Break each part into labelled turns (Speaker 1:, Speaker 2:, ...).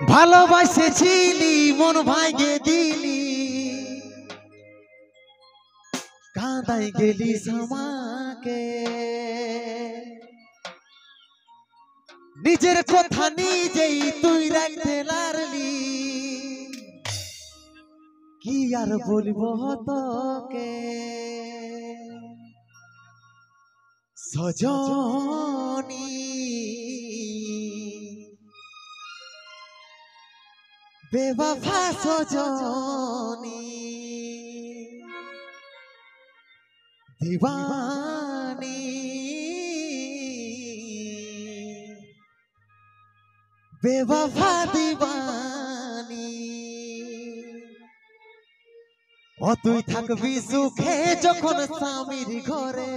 Speaker 1: ভালোবাসেছিলি মন ভাঙে দিলি কাঁদাই গেলি আমাকে নিজের কথা নিজেই তুই রাখতে লারলি কি আর বলবো তোকে সজনী বেওয়াফা সজনী दीवानी बेवफा दीवानी ओ तुई থাকবি সুখে যখন স্বামীর ঘরে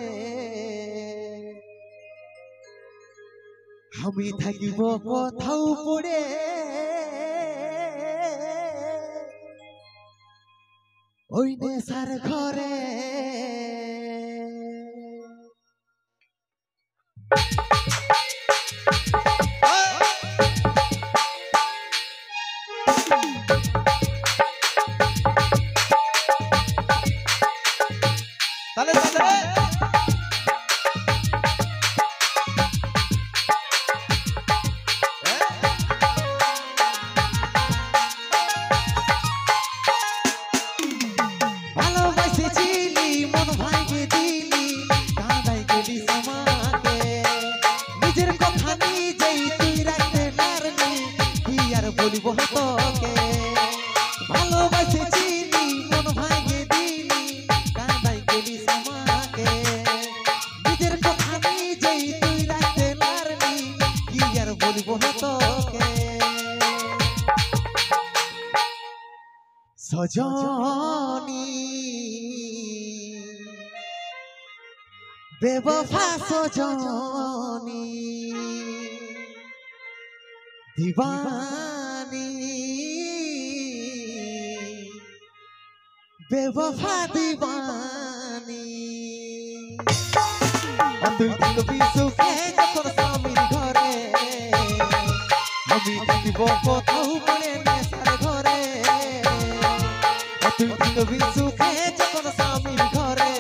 Speaker 1: আমি থাকিব কোথাও পড়ে ওই নেশার ঘরে सजनी बेवफा सजनी दीवानी बेवफा दीवानी तुई থাকবি সুখে যখন স্বামীর ঘরে আমি থাকিব কোথাও পড়ে নেশার ঘরে তুই থাকবি সুখে যখন স্বামীর ঘরে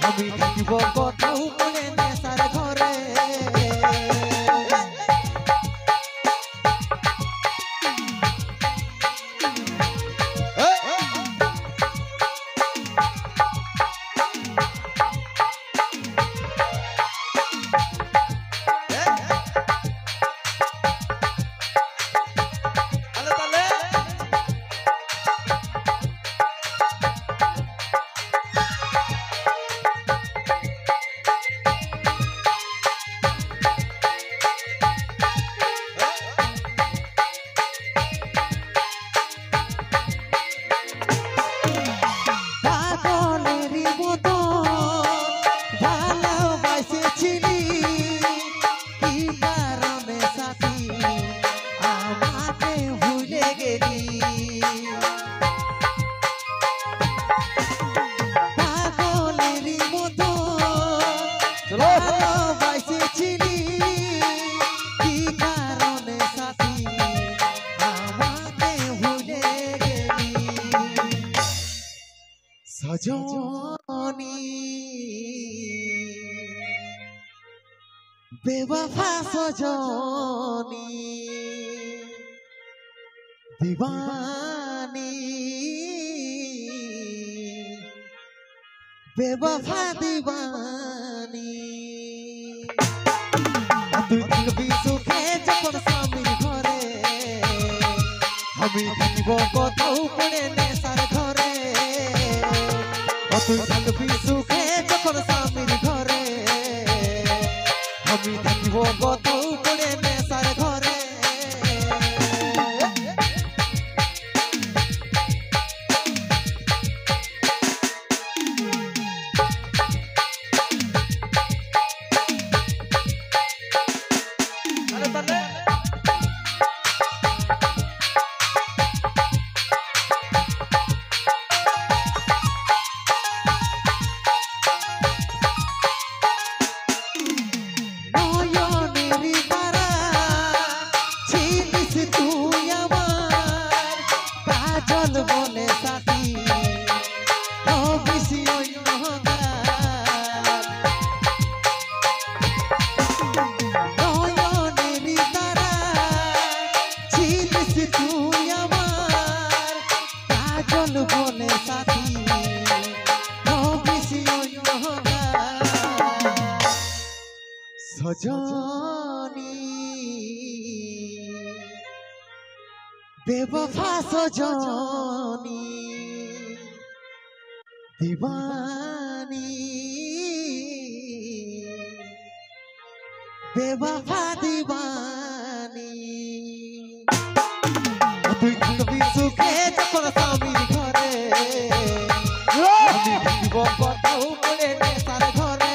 Speaker 1: আমি থাকিব কোথাও পড়ে নেশার ঘরে सजनी बेवफा सजनी दीवानी बेवफा दीवानी তুই থাকবি সুখে যখন স্বামীর ঘরে আমি থাকিব কোথাও পড়ে নেশার ঘরে তুই থাকবি সুখে যখন স্বামীর ঘরে আমি থাকিব কোথাও পড়ে নেশার ঘরে बेवफा सजनी दीवानी बेवफा दीवानी তুই থাকবি সুখে যখন স্বামীর ঘরে আমি থাকিব কথাও বলে নেশার ঘরে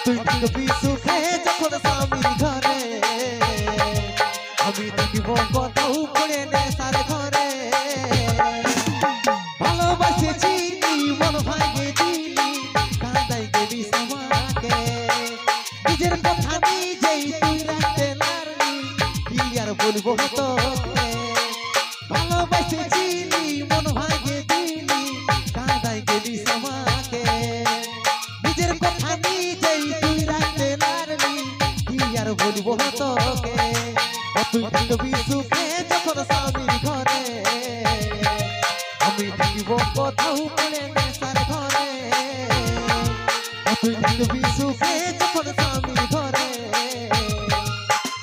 Speaker 1: তুই থাকবি সুখে যখন স্বামীর ঘরে আমি থাকিব কথাও বলে নেশার ঘরে ভালোবাসেছি মন ভাঙে দিলি কাঁদাই গেলি সমাকে নিজের কথা নিজেই তুই রাখতে পারলি কি আর বলবো তোকে ভালোবাসেছি মন ভাঙে দিলি কাঁদাই গেলি সমাকে নিজের কথা নিজেই তুই রাখতে পারলি কি আর বলবো তোকে তুই থাকবি সুখে যখন স্বামীর ঘরে আমি থাকিব কোথাও বলে নেশার ঘরে তুই থাকবি সুখে যখন স্বামীর ঘরে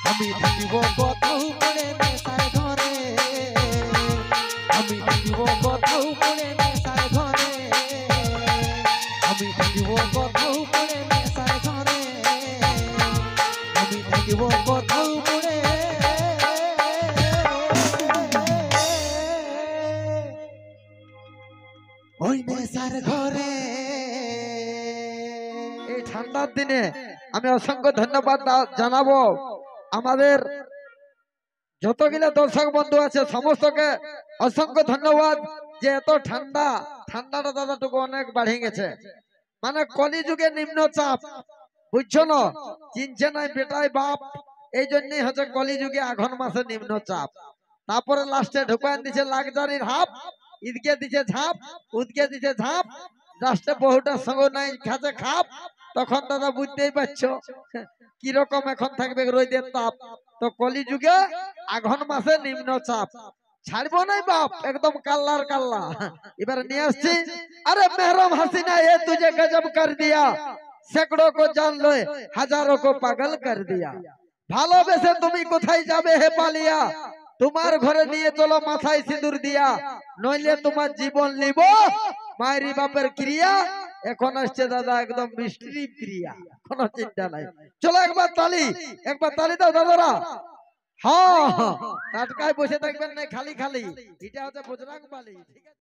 Speaker 1: আমি থাকিব কোথাও বলে নেশার ঘরে আমি থাকিব কোথাও বলে নেশার ঘরে আমি থাকিব কোথাও বলে নেশার ঘরে আমি থাকিব কোথাও বলে ওই নেশার ঘরে।
Speaker 2: এই ঠান্ডার দিনে আমি অসংখ্য ধন্যবাদ জানাবো আমাদের যতগুলো দর্শক বন্ধু আছে সমস্তকে অসংখ্য ধন্যবাদ যে এত ঠান্ডাটা দাদাটুকু অনেক বাড়ে গেছে মানে কলিযুগে নিম্ন চাপ বুঝছো না চিনছে নাই বেটাই বাপ এই জন্যই হচ্ছে কলিযুগে আঘন মাসে নিম্ন চাপ তারপরে লাস্টে ঢুকান দিছে লাক্সারির হাফ ঈদকে দিছে ঝাঁপ উদকে দিছে ঝাঁপ লাস্টে বহুটার সঙ্গে নাই খাচ্ছে খাপ তখন দাদা বুঝতেই পারছো কিরকম এখন থাকবে রোদের তাপ তো কলিযুগে আঘন মাসে নিম্ন চাপ ছাড়বো নাই বাপ একদম কাল্লার কাল্লা এবারে নিয়ে আসছি আরে মেহরম হাসিনা এ তুझे गजब कर दिया सैकड़ों को जान लो हजारों को पागल कर दिया ভালোবেসে তুমি কোথায় যাবে হে পালিয়া তোমার ঘরে নিয়ে চলো মাথায় সিঁদুর দিয়া নইলে তোমার জীবন নিব মায়েরি বাপের ক্রিয়া এখন আসছে দাদা একদম মিষ্টি প্রিয়া কোনো চিন্তা নাই চলো একবার তালি দাও দাদারা হ্যাঁ টাটকায় বসে থাকবেন না খালি খালি এটা হচ্ছে বজরং বালি ঠিক আছে।